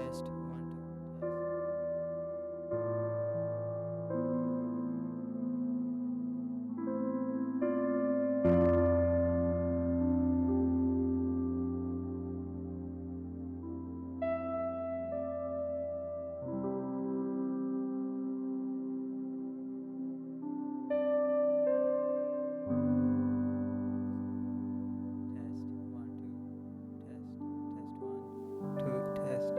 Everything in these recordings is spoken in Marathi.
Test one two. Test one two. Test one two. Test.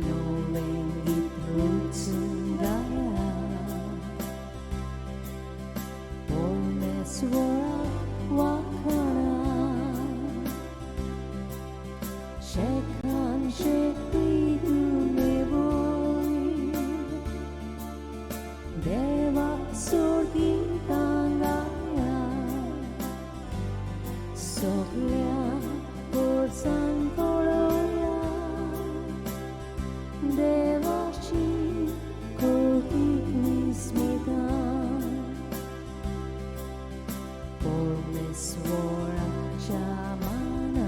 knowing it roots 가야 올메스워라 와카나 쉐칸 쉐크리두 메보이 대와 소리 당가야 소리야 볼산 걸어야 대와시 고기 있습니다 볼메스워라 샤마나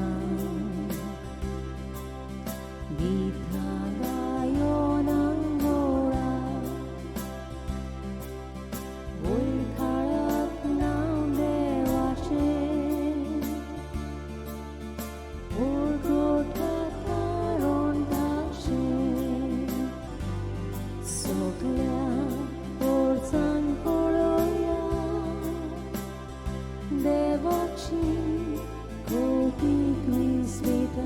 기타가요 난고라 올카락 나운데와시 올고 타타론 다시 속ля 볼산 걸어야 대와치 고기 있습니다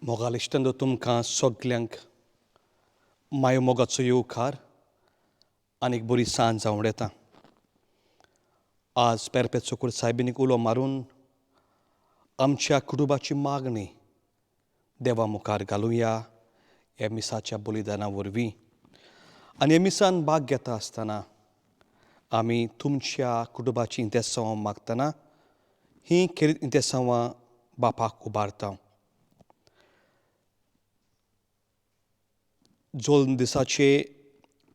मोगालिश्तंदो तुमकां सगल्यांक मायो मोगाचो येवकार आनीक बरी सांज जावं येता आज पेरपेत चोकूर सायबिनीक उलो मारून आमच्या कुटुंबाची मागणी देवा मुखार घालुया हे मिसाच्या बलिदाना वरवीं आनी हे मिसान भाग घेता आसतना आमी तुमच्या कुटुंबाची इंतेसांवां मागतना हीं खेरीत इंतेसांवां बापाक उबारता जोल्म दिसाचे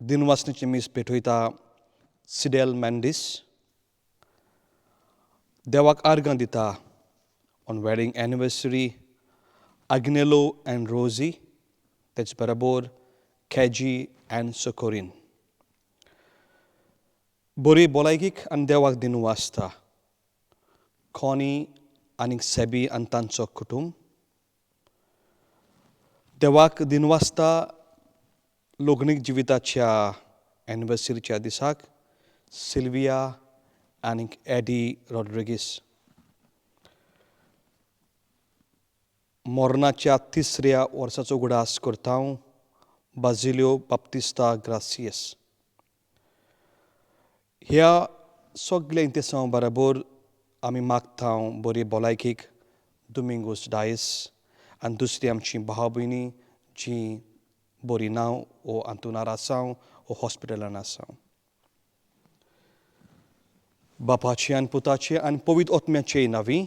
दिनवासनेचे मीस भेटयता सिडेल मॅन्डिस देवाक आर्गां दिता on wedding anniversary Agnelo end रोजी तेच बरोबर कॅजी एंड सोकोरीन बरी भलायकीक आनी देवाक दिनवासता कॉनी आनीक सेबी आनी तांचो कुटुंब देवाक दिनवासता लग्नीक जिविताच्या एनिवर्सरीच्या दिसाक सिल्विया आनीक एडी रॉड्रिगीस मोर्नाच्या 3ऱ्या वर्साचो उगडास करता बाजिलियो बाप्तिस्ता ग्रासियस ह्या सगळ्या इंतेसां बरोबर आमी मागता बरी भलायकीक दोमिंगोस डायस आनी दुसरी आमची भाव भयणी जी बरी ना वो आंतुनार आसा वो हॉस्पिटलान आसा बापाचे आनी पुताचे आनी पवित्र आत्म्याचे नांवी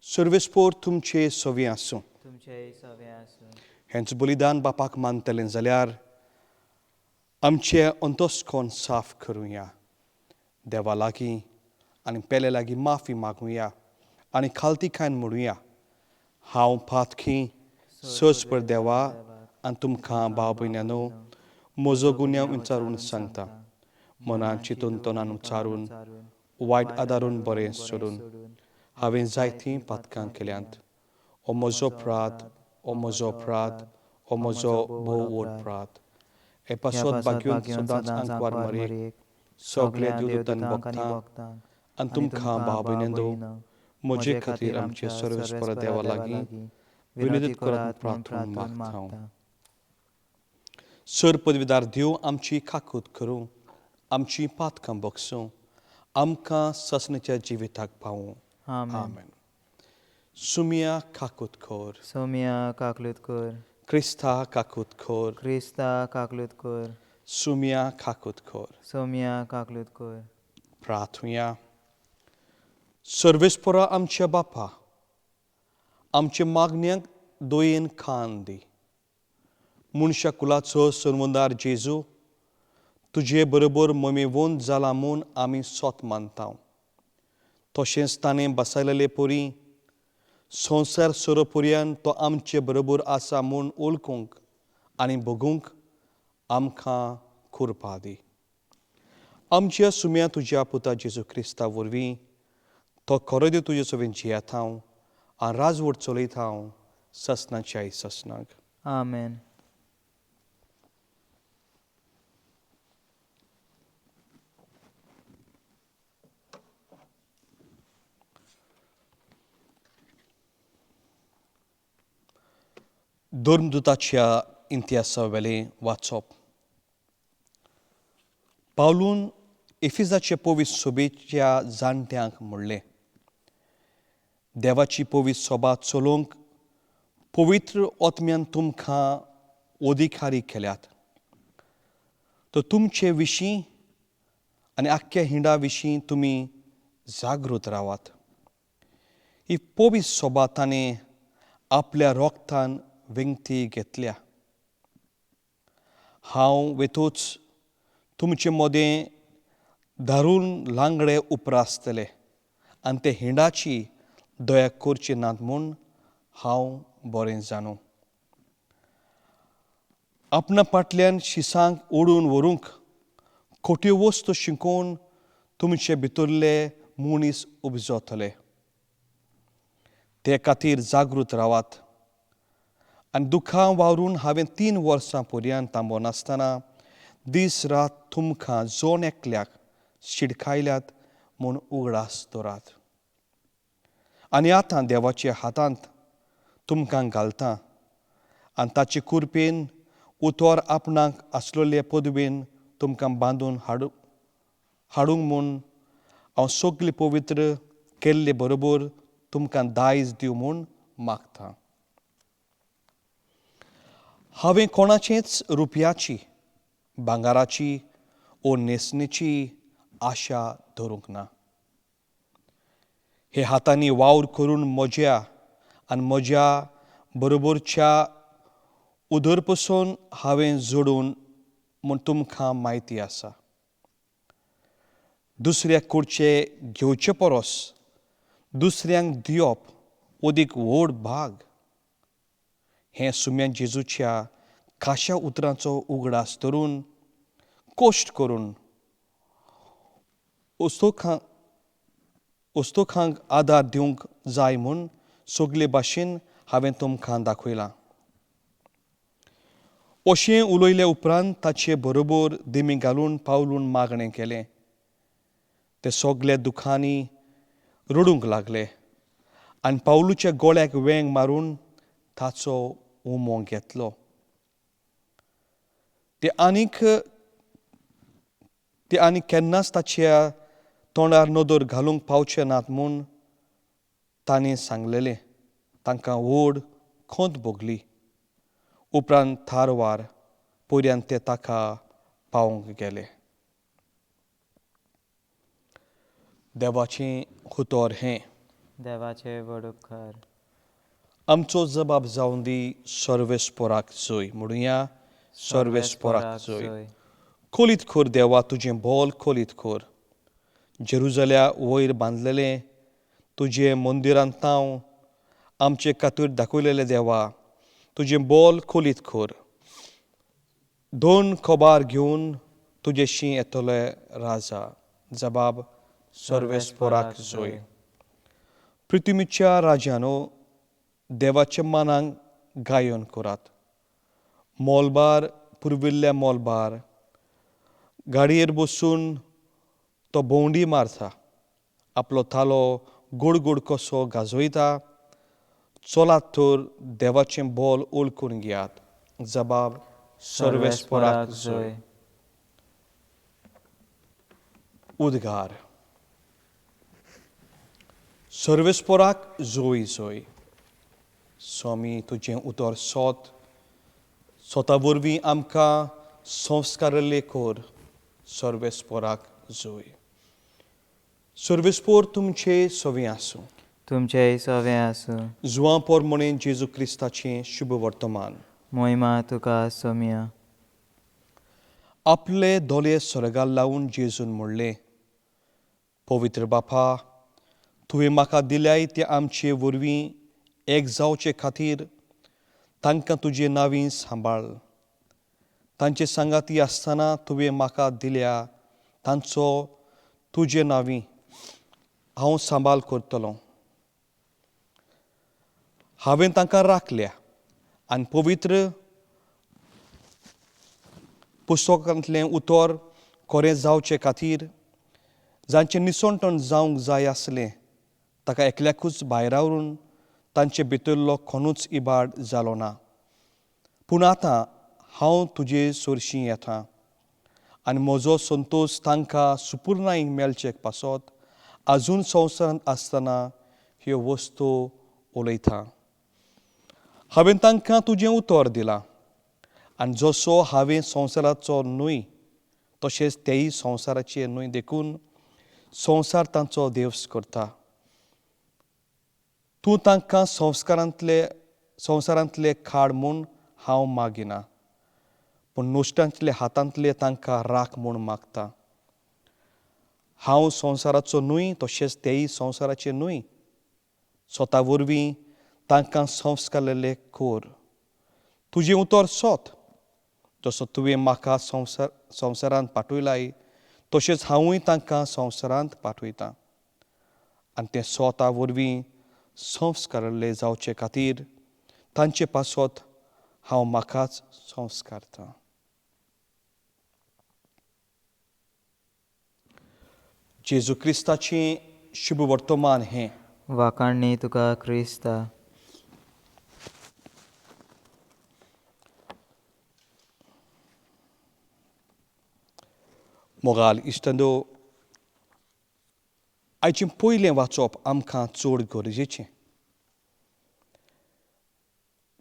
सर्वेस्पोर तुमचे सवी आसूं हेंच बलिदान बापाक मानतलें जाल्यार आमचे अंतस्कोन साफ करुया देवा लागीं आनी पेले लागीं माफी मागुया आनी खालतीकायन म्हणुया हांव पातकी सोस पर देवा आनी तुमकां भाव भयण्यांनो म्हजो गुन्यांव विचारून सांगता मनान चिंतून तोंडान उच्चारून वायट आदारून बरें सोडून हांवें जायतीं पातकां केल्यांत हो म्हजो अपराध हो म्हजो अपराध हो म्हजो भोव व्हड अपराध हे पासत बागून सदांच आंकवार मारीक सगळे देवदूतांनी भोगता आनी तुमकां भाव भयण्यांनो म्हजे खातीर आमचे सर्वेस्पर देवा लागीं विनोदीत करात प्रार्थना मागता सर पदवीदार देव आमची काकूत करूं आमची पातकां बगसूं आमकां ससणेच्या जिविताक पावूं आमेन सुमिया काकूत कोर सोम्या काकलूत कर क्रिस्ता काकूत कोर क्रिस्ता काकलूत कर सुमिया काकूत कोर सोम्या काकलूत कर प्रार्थुया सर्वेस्परा आमच्या बापा आमचे मागण्यांक दोयेन खान दी मनशा कुलाचो सर्वंदार जेजू तुजे बरोबर ममेवून जाला म्हूण आमी सोत मानता तशेंच ताणें बसयलेले परी संवसार सोरोपर्यंत तो आमचे बरोबर आसा म्हूण ओळखूंक आनी बगूंक आमकां कृपा दी आमच्या सुम्या तुज्या पुता जेजू क्रिस्ता वरवीं तो खरो देव तुजे सोबीन जियेत हांव आनी राजवट चलयत हांव ससनाच्या ससनाक. आमेन. धर्मदुताच्या इतिहासा वेलें वाचप. पावलून एफिजाचे पवित्र सोबेच्या जाणट्यांक म्हणलें, देवाची पवित्र सोबा चलोवंक पवित्र आत्म्यान तुमकां अधिकारी केल्यात. तो तुमचे विशीं आनी आख्ख्या हिंडा विशीं तुमी जागृत रावात. ही पवित्र सोबा ताणें आपल्या रोगतान विंगती घेतल्या. हांव वेतूच तुमचे मोदें धारून लांगडे उपरासतले आनी ते हिंडाची दया करचे नात म्हूण हांव बरें जाणू. आपणा फाटल्यान शिसांक ओडून व्हरूंक खोट्यो वस्तू शिकोवन तुमचे भितरले मनीस उपजतले. ते खातीर जागृत रावात. आनी दुखां वावरून हांवें 3 वर्सां पर्यंत थांबोवन आसतना दीस रात तुमकां जोन एकल्याक शिडकायल्यात म्हूण उगडास दवरात. आनी आतां देवाच्या हातांत तुमकां घालतां आनी ताचे कुरपेन उतर आपणाक आसलेले पदवेन तुमकां बांदून हाडूंक म्हूण हांव सगळे पवित्र केल्ले बरोबर तुमकां दायज दिवं म्हूण मागतां. हांवें कोणाचेच रुपयाची, भांगाराची ओ न्हेसणेची आशा धरूंक ना. हे हातांनी वावर करून म्हज्या आनी म्हज्या बरोबरच्या उदरपसून हांवें जोडून म्हूण तुमकां म्हायती आसा. दुसऱ्याक कडचे घेवचे परस दुसऱ्यांक दिवप अदीक व्हड भाग. हें सुम्या जेजूच्या खाशा उतरांचो उगडास धरून कश्ट करून अस्तोखांक आदार दिवंक जाय म्हूण सगळे भाशेन हांवें तुमकां दाखयलां. अशें उलयले उपरांत ताचे बरोबर दिमी घालून पावलून मागणें केलें. ते सगळे दुखांनी रडूंक लागले आनी पावलूच्या गोळ्याक वेंग मारून ताचो उमो घेतलो. ते आनीक केन्नाच ताच्या तोंडार नदर घालूंक पावचे नात म्हूण ताणें सांगलेलें. तांकां व्हड खोंत भोगली. उपरांत थारवार पर्यंत ते ताका पावोवंक गेले. देवाचें उतर हें. देवाचे व्हड उपकार. आमचो जबाब जावन दी सर्वेस्पराक जय. म्हणुया सर्वेस्पराक जय. खोलीत खोर देवा तुजें बोल खोलीत खोर. जेरुजल्या वयर बांदलेलें तुजें मंदिरांत हांव आमचे खातीर दाखयलेले देवा तुजें बोल खोलीत खोर. 2 खोबार घेवन तुजेशी येतले राजा. जबाब सर्वेस्पराक जय. पृथ्वीच्या राजानो देवाच्या मानाक गायन करात. मोलबार पुरविल्ल्या मोलबार गाडयेर बसून तो भोंवडी मारता. आपलो थालो गोड गोड कसो गाजयता. चलात तर देवाचें बोल ओळखून घेयात. जबाब सर्वेस्पराक जय. उद्गार. सर्वेस्पराक जय जय. स्वामी तुजें उतर स्वता वरवीं आमकां संस्कारले कर. सर्वेस्पराक जय. सर्वेस्पर तुमचे सवें आसूं. तुमचेय सवें आसूं. जुवां पोरमणें जेजू क्रिस्ताचें शुभ वर्तमान. मोहिमा तुका सोम्या. आपले दोळे स्वर्गार लावून जेजून म्हणलें, पवित्र बापा, तुवें म्हाका दिल्याय ते आमचे वरवीं एक जावचे खातीर तांकां तुजे नांवीं सांबाळ. तांचे सांगाती आसतना तुवें म्हाका दिल्या तांचो तुजे नांवी हांव सांबाळ करतलों. हांवें तांकां राखल्या आनी पवित्र पुस्तकांतलें उतर खरें जावचे खातीर जांचें निसंतण जावंक जाय आसलें ताका एकल्याकूच भायर व्हरून तांचे भितरलो कोणूच इबाड जालो ना. पूण आतां हांव तुजे सुरशीं येतां आनी म्हजो संतोश तांकां सुपूर्णायेन मेळचे पासत आजून संवसारांत आसतना ह्यो वस्तू उलयतां. हांवें तांकां तुजें उतर दिलां आनी जसो हांवें संवसाराचो न्हय तशेंच तेय संवसाराचे न्हय देखून संवसार तांचो देवस करता. तूं तांकां संवसारांतले खाड म्हूण हांव मागिना, पूण नश्टांतले हातांतले तांकां राख म्हूण मागतां. हांव संवसाराचो न्हय तशेंच तेय संवसाराचे न्हय. स्वता वरवीं तांकां संस्कारलेले कर. तुजें उतर सोत. जसो तुवें म्हाका संवसारांत पाठयलाय तशेंच हांवूय तांकां संवसारांत पाठयतां. आनी तें स्वता वरवीं संस्कारले जावचे खातीर तांचे पासत हांव म्हाकाच संस्कारतां. जेजू क्रिस्ताचें शुभ वर्तमान हें. वाखाणणी तुका क्रिस्ता. मोगाल इश्टंदो, आयचें पयलें वाचप आमकां चड गरजेचें.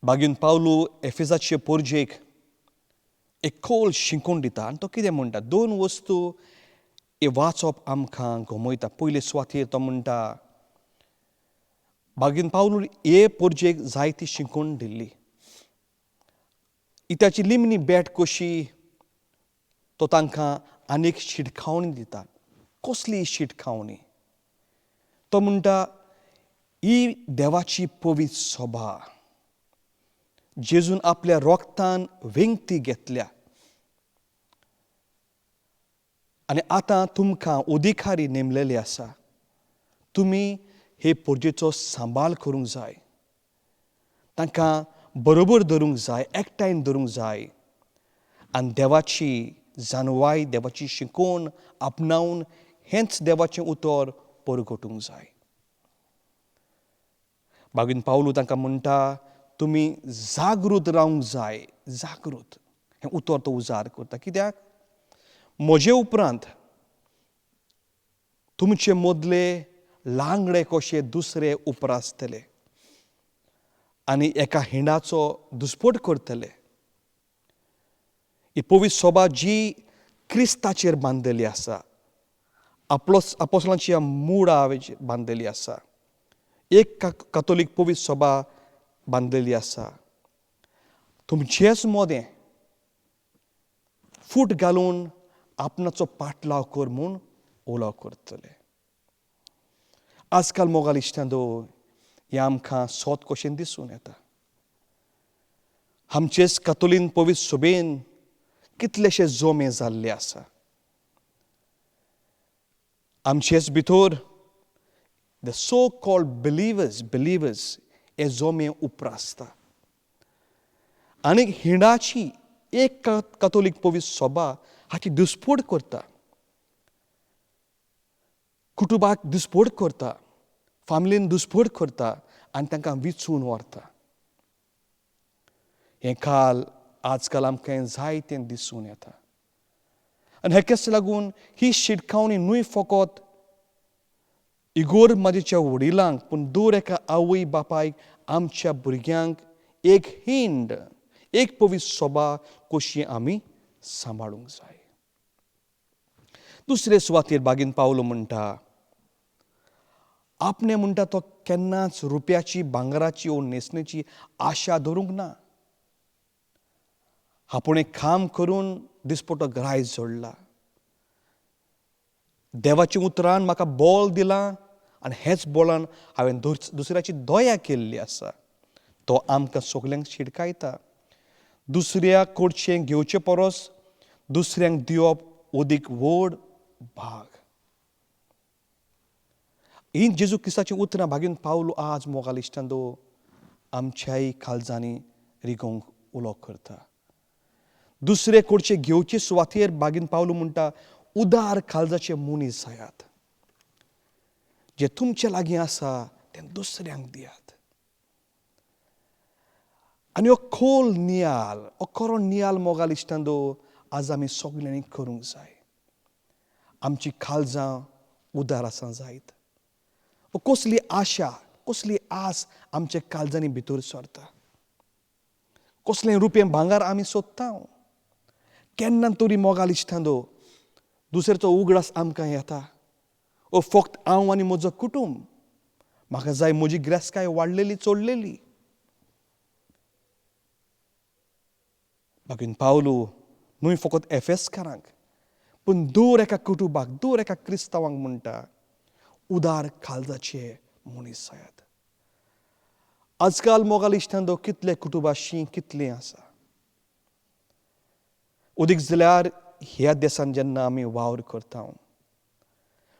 बागीन पावलू एफेसाचे पोरजेक एक खोल शिकून दिता आनी तो कितें म्हणटा. 2 वस्तू हे वाचप आमकां गमयता. पयले सुवातेर तो म्हणटा बागीन पावलू हे पोरजेक जायती शिकूण दिल्ली. इत्याची लिमनी बेट कशी तो तांकां आनीक शिटकावणी दिता. कसली शिटकावणी? तो म्हणटा ही देवाची पवित्र सोबा जेजून आपल्या रोगतान वेंगती घेतल्या आनी आतां तुमकां अधिकारी नेमलेले आसा. तुमी हे पोरजेचो सांबाळ करूंक जाय, तांकां बरोबर धरूंक जाय, एकठांय धरूंक जाय आनी देवाची जानवाय, देवाची शिकवण आपणावन हेंच देवाचें उतर परगटूंक जाय. बागीन पावलू तांकां म्हणटा तुमी जागृत रावंक जाय. जागृत हें उतर तो उजार करता. कित्याक? म्हजे उपरांत तुमचे मदले लांगडे कशे दुसरे उपरासतले आनी एका हिंडाचो दुस्पट करतले. ही पवित्र सोबा जी क्रिस्ताचेर बांदलेली आसा, आपोस्तलांच्या मुळावेर बांदलेली आसा, एक कातोलीक पवित्र सोबा बांदलेली आसा, तुमचेच मोदें फूट घालून आपणाचो पाटलाव कर म्हूण उलो करतले. आजकाल मोगाल इश्टांदो, हें आमकां सोत कशें दिसून येता. आमचेच कातोलीन पवित्र सोबेन कितलेशे जोमे जाल्ले आसा. आमचेच भितर द सो कॉल्ड बिलिवर्स हे जोमे उपरासता. आनीक हिंडाची एक कातोलीक पवित्र सोबा हाची दुस्पट करता, कुटुंबाक दुस्पट करता, फामिलीन दुस्पट करता आनी तांकां विचून व्हरता. हें काल आजकाल आमकां जायतें दिसून येता. आनी हेकाच लागून ही शिटकावणी न्हय फकत इगोर माजेच्या वडिलांक पूण दर एका आवय बापायक आमच्या भुरग्यांक एक हिंड, एक पवित्र सोबा कशी आमी सांबाळूंक जाय. दुसरे सुवातेर बागीन पावलो म्हणटा आपणे म्हणटा तो केन्नाच रुपयाची, भांगराची वा न्हेसणेची आशा धरूंक ना. आपुणें काम करून दिसपटो ग्रायज जोडला. देवाच्या उतरान म्हाका बोल दिलां आनी हेच बोलान हांवें दुसऱ्याची दया केल्ली आसा. तो आमकां सगल्यांक शिटकायता. दुसऱ्या कडचें घेवचे परस दुसऱ्यांक दिवप अदीक व्हड भाग. ही जेजू क्रिस्ताची उतरां भागीन पावलो आज मोगाल इश्टांदो आमच्याय काळजांनी रिगोंक उलो करता. दुसरे कडचे घेवचे सुवातेर बागीन पावलो म्हणटा उदार काळजाचे मनीस जायात. जे तुमचे लागीं आसा तें दुसऱ्यांक दियात. आनी हो खोल नियाल, हो खरो नियाल मोगाल इश्टांदो आज आमी सगल्यांनी करूंक जाय. आमची काळजां उदार आसां जायत. कसली आशा, कसली आस आमच्या काळजांनी भितर सरता. कसलें रुपें भांगर आमी सोदता. केन्ना तरी मोगाल इश्टांदो दुसऱ्याचो उगडास आमकां येता. फक्त हांव आनी म्हजो कुटूंब. म्हाका जाय म्हजी गिरेस्तकाय वाडलेली चडलेली. बागीन पावलो न्हय फकत एफेसकारांक पूण दर एका कुटुंबाक, दर एका क्रिस्तावांक म्हणटा उदार काळजाचे मनीस जायात. आजकाल मोगाल इश्टांदो कितले कुटुंबाशी कितलें आसा. उदीक जाल्यार ह्या देशांत जेन्ना आमी वावर करता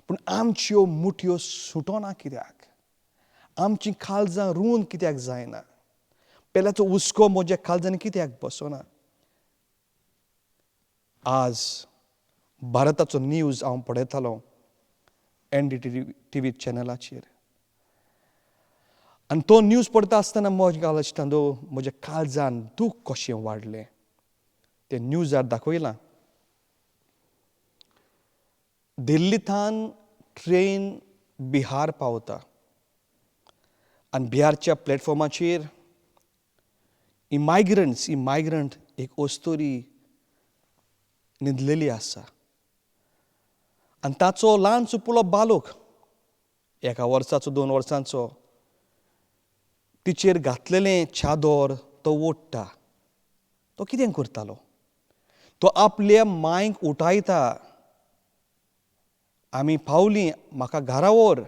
पूण आमच्यो मुठयो सुटना कित्याक? आमचीं काळजां रुवन कित्याक जायना? पेल्याचो हुस्को म्हज्या काळजांनी कित्याक बसना? आज भारताचो न्यूज हांव पळयतालों NDTV चॅनलाचेर. आनी तो न्यूज पळयता आसतना मोगाल इश्टांदो म्हज्या काळजान दूख कशें वाडलें. ते न्यूजार दाखयलां दिल्लींतल्यान ट्रेन बिहार पावता आनी बिहारच्या प्लॅटफॉर्माचेर इमायग्रंट एक अस्तोरी न्हिदलेली आसा. आनी ताचो ल्हानसो पुलो बालोक 1 वर्साचो 2 वर्सांचो तिचेर घातलेलें चादर तो ओडटा. तो कितें करतालो? तो आपल्या मांयक उठयता. आमी पावलीं, म्हाका घरा व्हर.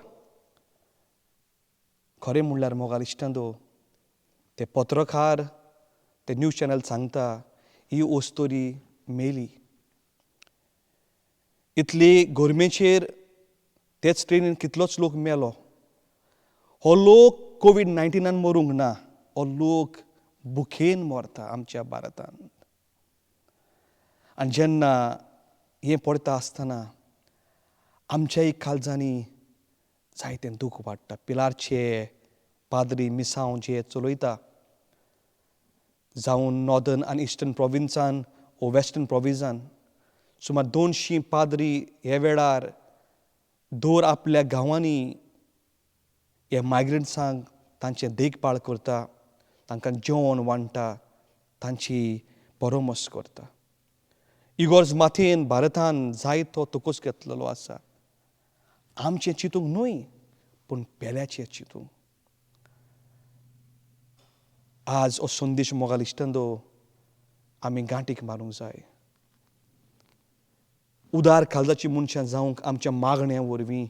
खरें म्हणल्यार मोगाल इश्टांदो ते पत्रकार ते न्यूज चॅनल सांगता ही अस्तोरी मेली. इतली गरमेचेर तेच ट्रेनीन कितलोच लोक मेलो. हो लोक कोवीड-19 मरूंक ना. हो लोक भुकेन मरता आमच्या भारतांत. आनी जेन्ना हें पळयता आसतना आमच्याय काळजांनी जायतें दूख वाडटा. पिलारचे पाद्री मिसांव जे चलयता जावं नॉर्दर्न आनी इस्टर्न प्रोविन्सान वो वेस्टर्न प्रोविन्सान सुमार 200 पाद्री हे वेळार दर आपल्या गांवांनी हे मायग्रंट्सांक तांचे देखभाळ करता, तांकां जेवण वांट्टा, तांची परमस करता. इगोर्ज माथेन भारतान जायतो तोकूस घेतलेलो आसा. आमचें चिंतूंक न्हय पूण पेल्याचें चिंतूंक. आज हो संदेश मोगाल इश्टांदो आमी गांठीक मारूंक जाय. उदार काळजाची मनशां जावंक आमच्या मागण्या वरवीं,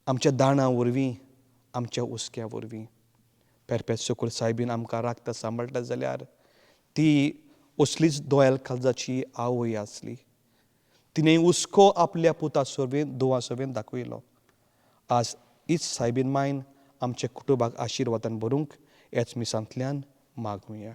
आमच्या दाणां वरवीं, आमच्या हुस्क्या वरवीं. पेरपेत सकूल सायबीन आमकां राखता सांबाळटा जाल्यार ती असलीच दोयेल काळजाची आवय आसली. तिणें हुस्को आपल्या पुता सर्वेंत धुवा सर्वेंत दाखयलो. आज हीच सायबीन मायन आमच्या कुटुंबाक आशिर्वादान भरूंक हेच मिसांतल्यान मागुया.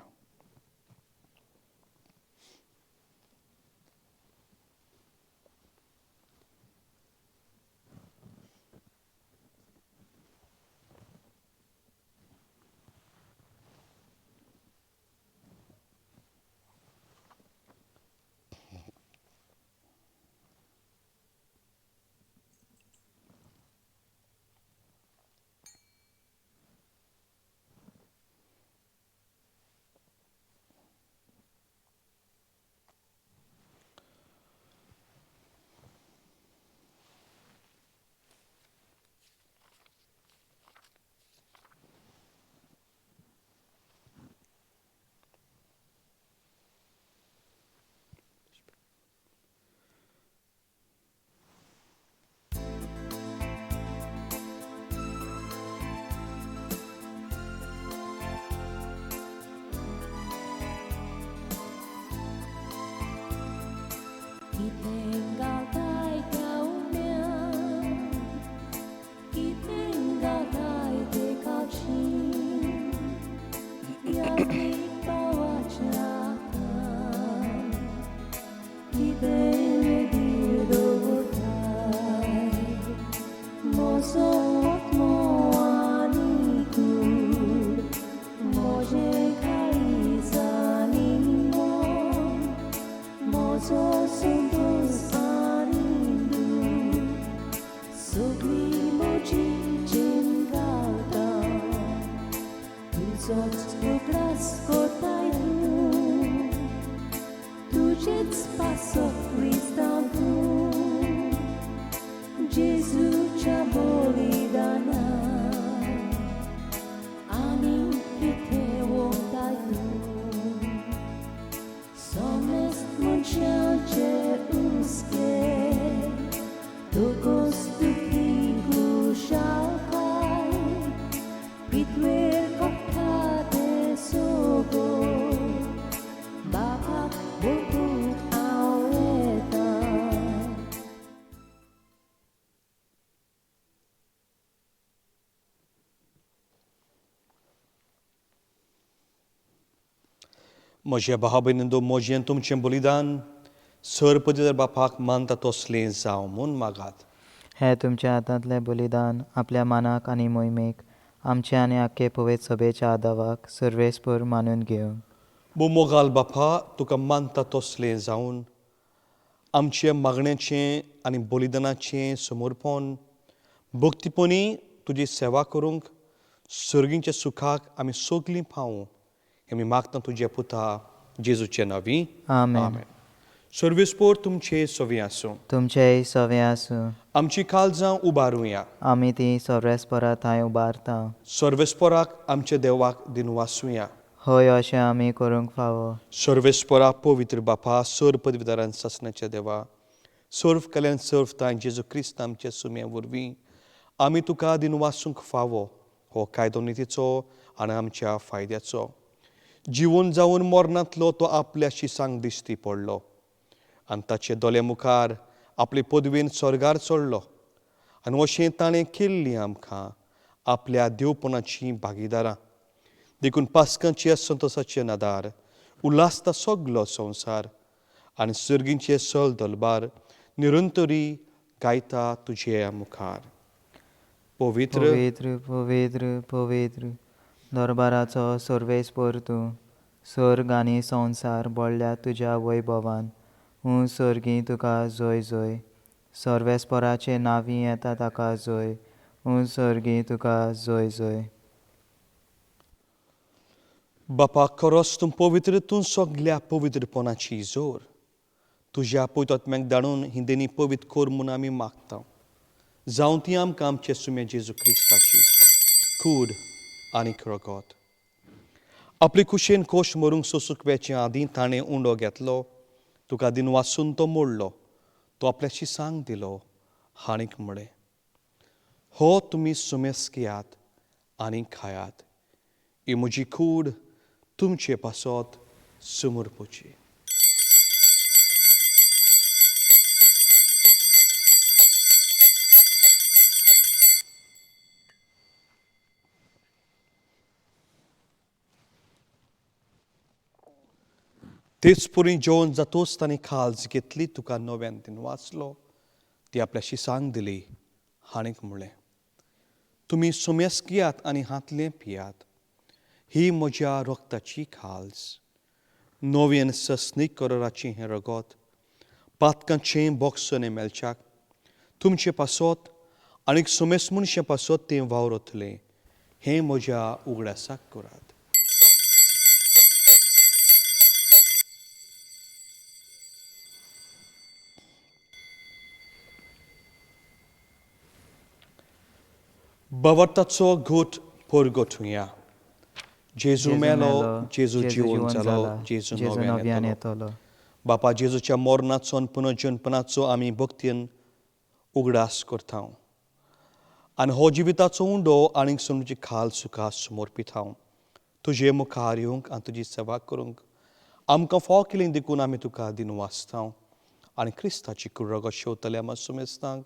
Mozosun sanindu sogli moci cengkauta Tuzot oglas kotai tujeți pasok Cristantu Jesu cea bolidana aning kite wontai tu Somest muncean ce uske Tokos tu kigu shalkai Pitwer kokate sogo Bapak bukut auretai म्हज्या भावा भयणींनो म्हजें तुमचें बलिदान सरपदी बापाक मानता तसलें जावं म्हूण मागात. हे तुमच्या हातांतलें बलिदान आपल्या मानाक आनी मोहिमेक आमचे आनी आख्खे पवित्र सभेच्या आदावाक सर्वेस्पर मानून घेवंक. मोगाल बापा तुका मानता तसलें जावन आमचे मागणेचें आनी बलिदानाचें समर्पण भक्तीपणी तुजी सेवा करूंक सर्गींच्या सुखाक आमी सगलीं पावूं हें आमी मागता तुज्या पुता जेजूचे नांवी. आमेन. सर्वेस्पर तुमचे सवी आसूं. तुमचेय सवे आसूं. आमची काळजां उबारुया. आमी ती सर्वेस्परा थंय उबारता. सर्वेस्पराक आमच्या देवाक दिनवासुया. हय अशें आमी करूंक फावो. सर्वेस्परा पवित्र बापा सर पदवीदारान सासणाच्या देवा सर्व केल्यान सर्व तांय जेजू क्रिस्त आमच्या सुम्या वरवीं आमी तुका दिनवासूंक फावो हो कायदो नितीचो आनी आमच्या फायद्याचो. जिवन जावन मरणांतलो तो आपल्या शिसांक दिश्टी पडलो आनी ताचे दोळे मुखार आपले पदवेन स्वर्गार चडलो आनी अशें ताणें केल्लीं आमकां आपल्या देवपणाची भागीदारां देखून पास्कांचे संतोशाचे नदार उल्हासता सगलो संवसार आनी सर्गींचे सल दलबार निरंतरी गायता तुजे मुखार. पवित्र पवित्र पवित्र पवित्र दरबाराचो सर्वेस्पर तूं सर्ग आनी संवसार बोडल्या तुज्या वैभवान सर्गी तुका जय जय. सर्वेस्पराचे नांवी येता ताका जय सर्गी तुका जय जय. बापा खरोच तूं पवित्र तूं सगल्या पवित्रपणाची जोर तुज्या पवित्रात्म्याक धाडून ही देणी पवित्र कोर म्हूण आमी मागता जावं ती आमकां आमचे सुमे जेजू क्रिस्ताची कूड आनी रगत. आपले कुशेन कोश मरूंक सोंसुकव्याचे आदीं ताणें उंडो घेतलो तुका दिनवासून तो मोडलो तो आपल्या शिसांक दिलो हाणीक म्हळें हो तुमी सुमेस घेयात आनी खायात ही म्हजी कूड तुमचे पासत समर्पूची. तेच पुरी जेवण जातोच ताणें खालज घेतली तुका नव्यान दिन वाचलो ती आपल्या शिसांक दिली हाणीक म्हळें तुमी सुमेस घेयात आनी हातलें पियात ही म्हज्या रगताची खालज नव्यान सस्नीक कराराची हें रगत पातकांचें बोगसोने मेलच्याक तुमचे पासत आनीक सुमेस मनशे पासत तें वावरतलें हें म्हज्या उगडासाक करात. बावताचो घोट परगटुया. जेजू मेलो जेजू जिवन जालो जेजू नव्यान येतलो. बापा जेजूच्या मरणाचो आनी पुनर्जन्मपणाचो आमी भक्तीन उगडास करता आनी हो जिविताचो उंडो आनीक तुजी खाल सुखां समर्पीत हांव तुजे मुखार येवंक आनी तुजी सेवा करूंक आमकां फाव केलें देखून आमी तुका दिन वाचता आनी क्रिस्ताची कुरगत शेवतले आमी सुमेस्तांक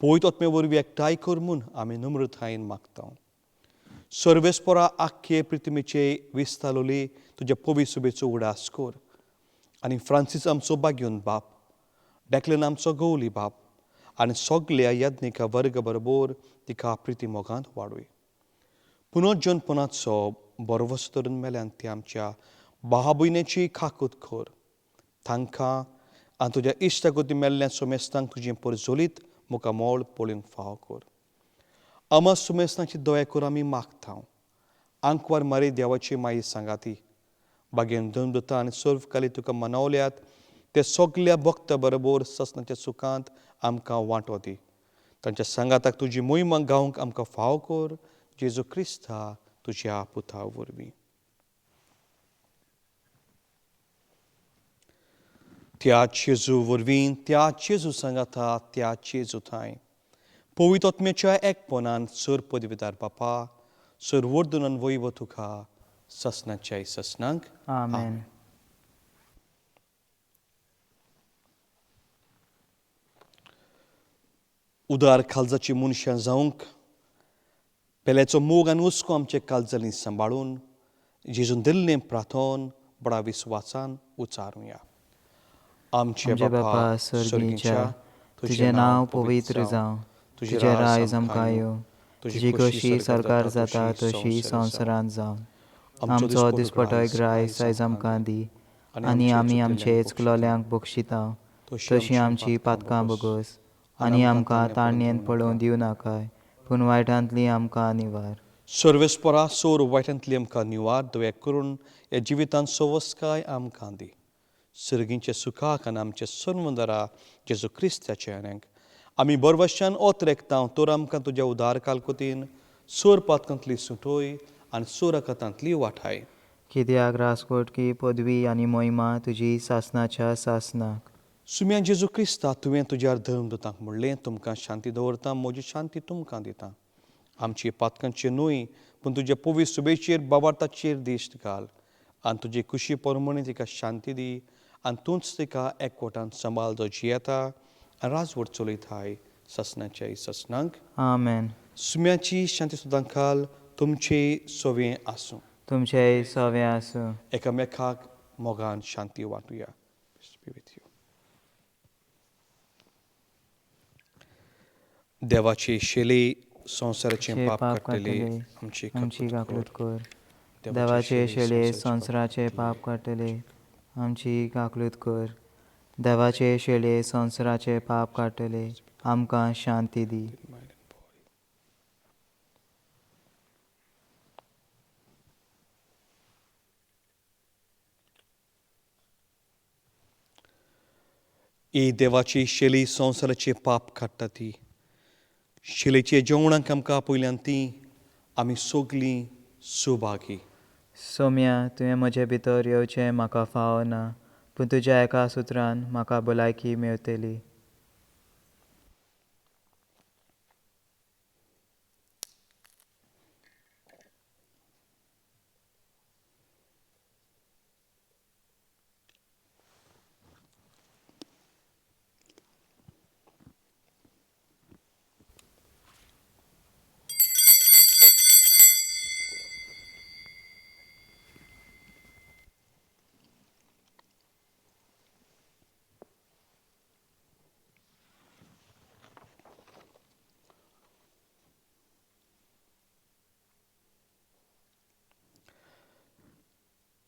पवित्र आत्मे वरवीं एकठांय कर म्हूण आमी नम्रतायेन मागता. सर्वेस्परा आख्खे पृथ्वीचे विस्तारलोली तुज्या पवित्र सभेचो उगडास कर आनी फ्रांसीस आमचो बाग्योन बाप डेक्लेन आमचो गवली बाप आनी सगल्या यज्ञिका वर्ग बरोबर तिका प्रिती मोगांत वाडूय. पुनर्जन्मपणाचो बरो वस्तरून मेल्यान ती आमच्या भावा भयणीची खाकूत कर तांकां आनी तुज्या इश्टागती मेल्ल्या सुमेस्तांक तुजें परजोलीत मुखामोळ पळोवंक फाव कर. अमा सुमेस्तांची दया कर आमी मागता. आंकवार मारी देवाची माई सांगाती बागेन दमदता आनी सर्वकाली तुका मनवल्यात ते सगल्या भक्ता बरोबर ससनाच्या सुखांत आमकां वांटो दी. तांच्या सांगाताक तुजी मोहिमा गावंक आमकां फाव कर. जेजू क्रिस्ता तुज्या पुता वरवीं. त्या जेजू वरवीं, त्या जेजू सांगाता, त्या जेजू थंय पवित्र आत्म्याच्या एकपणान सर पदवीदार बापा, सर वर्धनान वैव तुका ससनाच्या ससनांक. आमेन. उदार काळजाची मनशां जावंक पेल्याचो मोग आनी हुस्को आमच्या काळजांनी सांबाळून जेजून दिल्लें प्रार्थन बडा विस्वासान उच्चारुया. आमचे बापा स्वर्गीच्या, तुजें नांव पवित्र जावं, तुजें रायज आमकां येवं, तुजी कशी सरकार जाता तशी संवसारांत जावं. आमचो दिसपटोय आयज आयज आमकां दी, आनी आमी आमचे इस्कुलोल्यांक बक्षिता तशीं आमची पातकां बगस, आनी आमकां ताणयेन पडोवन दिवं नाकाय, पूण वायटांतली आमकां निवार. सर्वेस्परा सोर वायटांतली आमकां निवार. दया करून ह्या जिवितांत सवस्काय आमकां दी. सर्गींचे सुखाक आनी आमचे सर्वंदरा जेजू क्रिस्ताचे आनेक आमी बरवशान ओत रेखता तर आमकां तुज्या उदार कालकोतीन सोर पातकांतली सुटोय आनी सोराकातांतली वाठाय. कित्याक रासकोट की पदवी आनी मोहिमा तुजी सासनाच्या सासनाक. सुम्या जेजू क्रिस्ता तुवें तुज्या धर्मदूतांक म्हणलें तुमकां शांती दवरता, म्हजी शांती तुमकां दिता. आमची पातकांची न्हय पूण तुज्या पवित्र सुबेचेर बाबार्ताचेर दिश्ट घाल आनी तुजी खुशी परमणी तिका शांती दी आनी तूंच तिका एकवटान सांबाळ जो जियेता आनी राजवट चलयताय ससनाच्या ससनांक. आमेन. सुम्याची शांती सुद्दां घाल तुमचे सोवें आसूं. तुमचेय सवें आसूं. एकामेकाक मोगान शांती वांटुया. देवाची शेली संवसाराचें पाप काडटले आमची गाकलूत कर. देवाचे शेळे संवसाराचे पाप काडटले आमची गाकलूत कर. देवाचे शेळे संवसाराचे पाप काडटले आमकां शांती दी. ही देवाची शेली संवसाराचे पाप काडटा ती. शेलीचे जेवणाक आमकां पयल्यान ती आमी सगलीं सुभागी. सोम्या तुवें म्हजे भितर येवचें म्हाका फाव ना, पूण तुज्या एका सुत्रान म्हाका भलायकी मेळटली.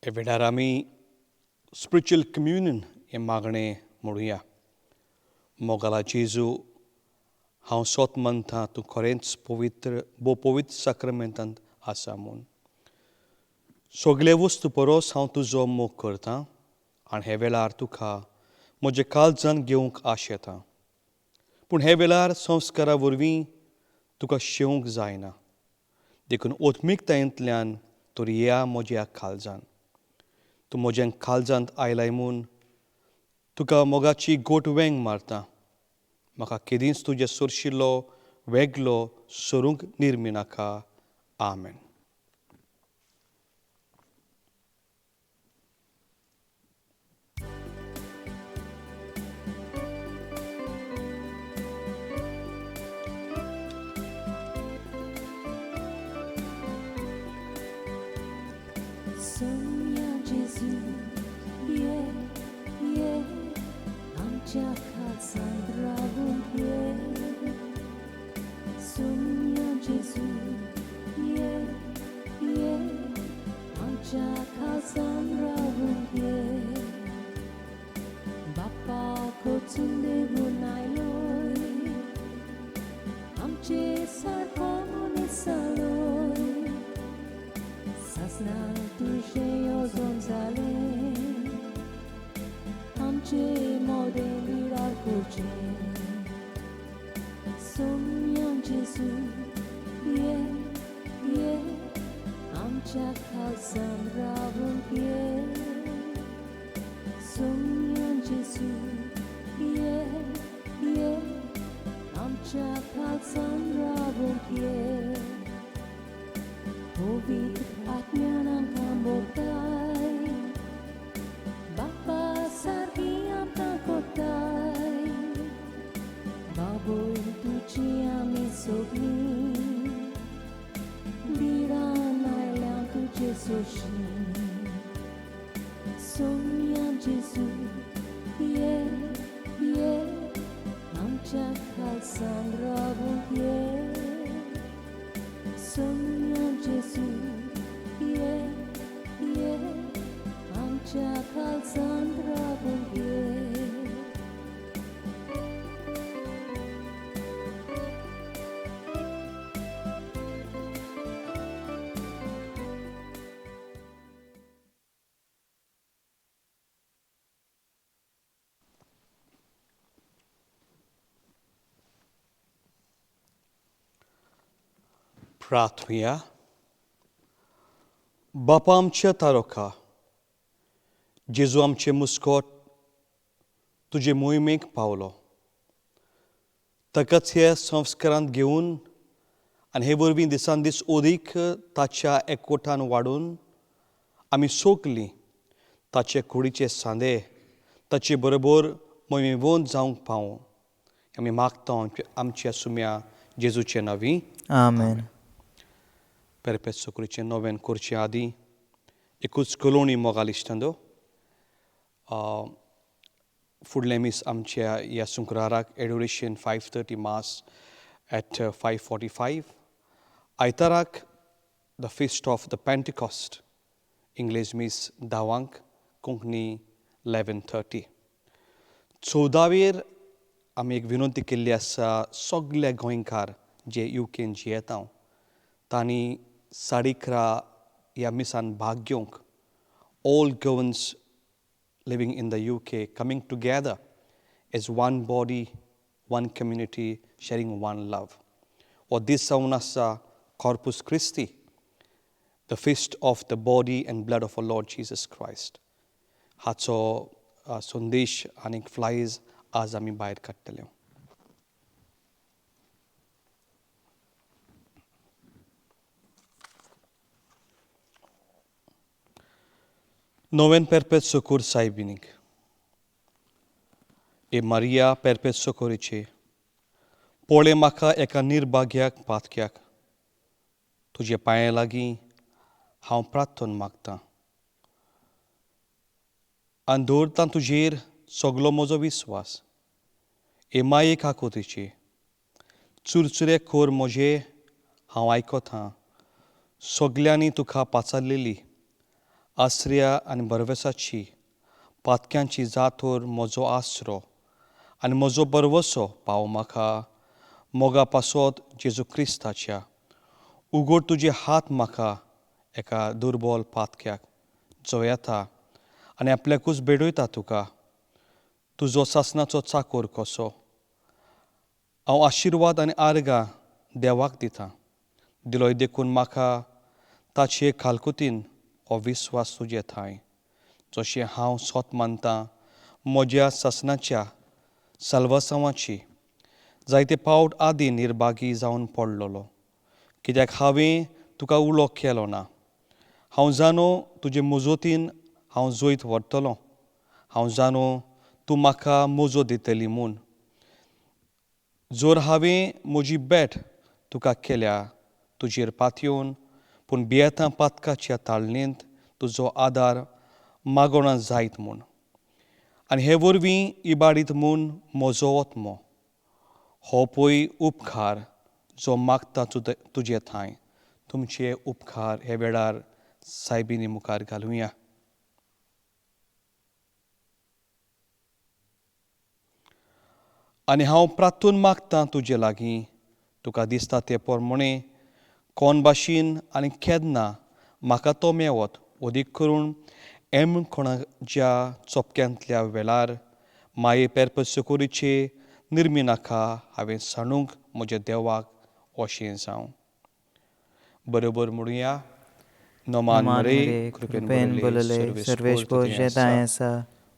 हे वेळार आमी स्पिरिच्युअल कम्युनियन हें मागणें म्हणुया. मोगाला जेजू हांव सोत म्हणटा तूं खरेंच भोव पवित्र साक्रमेंतांत आसा म्हूण. सगळे वस्तू परस हांव तुजो मोग करतां आनी हे वेळार तुका म्हज्या काळजांत घेवंक आश येता. पूण हे वेळार संस्कारा वरवीं तुका शेवंक जायना. देखून ओत्मीकतायेंतल्यान तर या म्हज्या काळजांत. तूं म्हज्या काळजांत आयलाय म्हूण तुका मोगाची गोट वेंग मारता. म्हाका केदींच तुजे सोरशिल्लो वेगळो सोरूंक निर्मी नाका. आमेन. सोम्या जेजू ये ये आमच्या काळजांत रावून ये. सोम्या जेजू ये ये आमच्या काळजांत रावून ये. बाप्पा वचून देवून आयलोय आमचे सारको मनीसालोय सासणार तुझें येवजण जालें आमचे मोदें विडार करचें सोम्यान जेजू ये ये आमच्या खालसान रावूंक ये सोम्यान जेजू ये ये आमच्या खालसान रावूंक ये पवित्र आत्म्यान आमकां भोगताय बाप्पा सारकी आमकां कोत्ताय बाबोय तुजी आमी सगळीं बिडान आयल्या तुजे सोशीं सोम्यान जेजू ये ये आमच्या खालसान रावूंक ये सोम्यान जेजू ये ये आमच्या खालसान रावूंक ये प्रार्थूया. बापा आमच्या तारका जेजू आमचे मुस्कोट तुजे मोहिमेक पावलो ताकाच हे संस्कारांत घेवन आनी हे वरवीं दिसान दीस ओदीक ताच्या एकवटान वाडून आमी सोगलीं ताचे कुडीचे सांदे ताचे बरोबर मोहिमेवंत जावंक पावूं आमी मागता आमच्या सुम्या जेजूचे नांवी. आमेन. Perpetuo Socorrice noven corciadi, ecus coloni mogalistando, fudlemis amcia ia sunkrarak adoration 5:30 mass at 5:45. Aitarak, the feast of the Pentecost, English mis dawank, Konkani 11:30. चौदावेर आमी एक विनंती केल्ली आसा सगल्या गोंयकार जे युकेन जियेता तांणी 11:30 ह्या मिसान भाग घेवंक. All Goans living in the UK coming together as one body, one community, sharing one love. O disa जावन आसा Corpus Christi, the feast of the body and blood of our Lord Jesus Christ. हाचो संदेश आनी फ्लायज आज आमी भायर काडटले. Noven perpetuo socor saibinig. E Maria perpetuo socorice. पोळे म्हाका एका निर्भाग्याक पातक्याक तुजे पांया लागीं हांव प्रार्थना मागतां आनी दवरतां तुजेर सगलो म्हजो विस्वास. ए मायेक आकोतीचे चुरचुरे खोर म्हजे हांव आयकतां सगल्यांनी तुका पाचारलेली आश्रया आनी बरवेसाची पातक्यांची जातोर म्हजो आसरो आनी म्हजो बरवसो पाव म्हाका मोगा पासत जेजू क्रिस्ताच्या. उगड तुजे हात म्हाका एका दुर्बल पातक्याक जो येता आनी आपल्याकूच बेडयता तुका तुजो सासणाचो चाकोर कसो. हांव आशिर्वाद आनी आर्गां देवाक दितां दिलोय देखून म्हाका ताचे खालकुतीन हो विस्वास तुजे थंय जशें हांव स्वत मानतां म्हज्या सासणाच्या साल्वासांवाची. जायते फावट आदीं निर्भागी जावन पडलोलो कित्याक हांवें तुका उलो केलो ना. हांव जाणो तुजे मजतीन हांव जोयत व्हरतलों. हांव जाणो तूं म्हाका मोजो दितली म्हूण. जर हांवें म्हजी भेट तुका केल्या तुजेर पातयेवन पूण भियेतां पातकाच्या ताळणेंत तुजो आदार मागोना जायत म्हूण. आनी हे वरवीं इबाडीत म्हूण म्हजो वतमो हो पळय उपकार जो मागता तुजे थंय. तुमचे उपकार हे वेळार सायबीनी मुखार घालुया. आनी हांव प्रार्थून मागतां तुजे लागीं तुका दिसता ते प्रमाणे कोण भाशेन आनी केन्ना म्हाका तो मेवत ओदीक करून कोणाच्या चोपक्यांतल्या वेळार माये पेरपसुकुरीचे निर्मी नाका हांवें सांडूंक म्हज्या देवाक अशें जावं. बरोबर म्हणुया. नोमान मरे कृपेन बरयले सर्वेस्पोर जे ताय आसा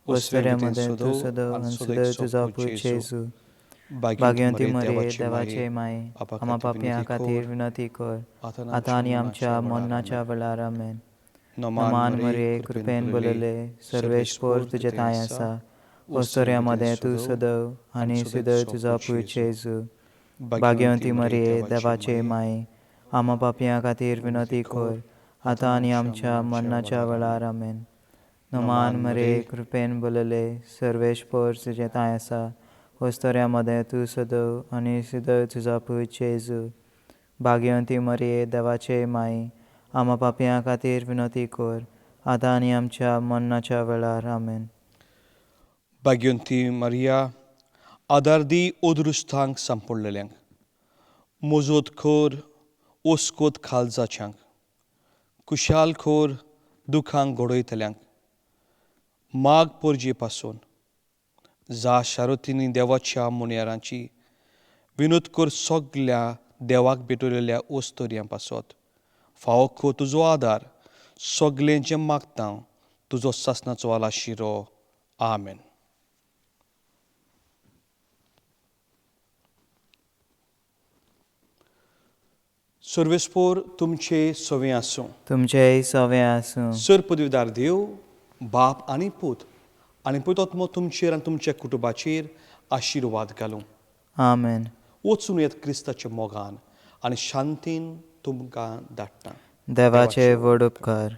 वस्तुऱ्यामध्ये तूं सदव आनी सदय तुजो पूत जेजू. भाग्यवंती मरे देवाचे माये आमा पापयां खातीर विनंती कर आतां आनी आमच्या मरणाच्या वेळार आमेन. नोमान मरे कृपेन बरयले सर्वेस्पोर तुजे ताय आसा वस्तुऱ्यामध्ये तूं सदव आनी सदय तुजो पूत जेजू. भाग्यवंती मरे देवाचे माये आमा पापयां खातीर विनंती कर आतां आनी आमच्या मरणाच्या वेळार आमेन. नोमान मरे कृपेन बरयले सर्वेस्पोर तुजे ताय आसा वस्तुऱ्यामध्ये तूं सदव आनी सदय तुजो पूत जेजू. भाग्यवंती मरे देवाचे माये आमा पापयां खातीर विनंती कर आतां आनी आमच्या मरणाच्या वेळार आमेन. भाग्यवंती मरिया आदार दी ओदरुस्तांक सांपडलेल्यांक मोजोत खोर ओस्कोत खालजाच्यांक कुशाल खोर दुखांक घडयतल्यांक माग पोरजे पासून जा शारोतीनी देवाच्या मुनियारांची विनोद कर सगल्या देवाक भेटलेल्या ओस्तोऱ्यां पासत फावो खो तुजो आदार सगलेंचें मागता तुजो सासणाचो वाला शिरो. आमेन. सर्वेस्पोर तुमचे सवे आसूं. तुमचेय सवें आसूं. सर पदवीदार देव बाप आनी पूत आनी पवित्रात्मो तुमचेर आनी तुमच्या कुटुंबाचेर आशिर्वाद घालूं. आमेन. वचून येत क्रिस्ताच्या मोगान आनी शांतीन तुमकां धाडटा. देवाचे व्हड उपकार.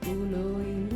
Uloy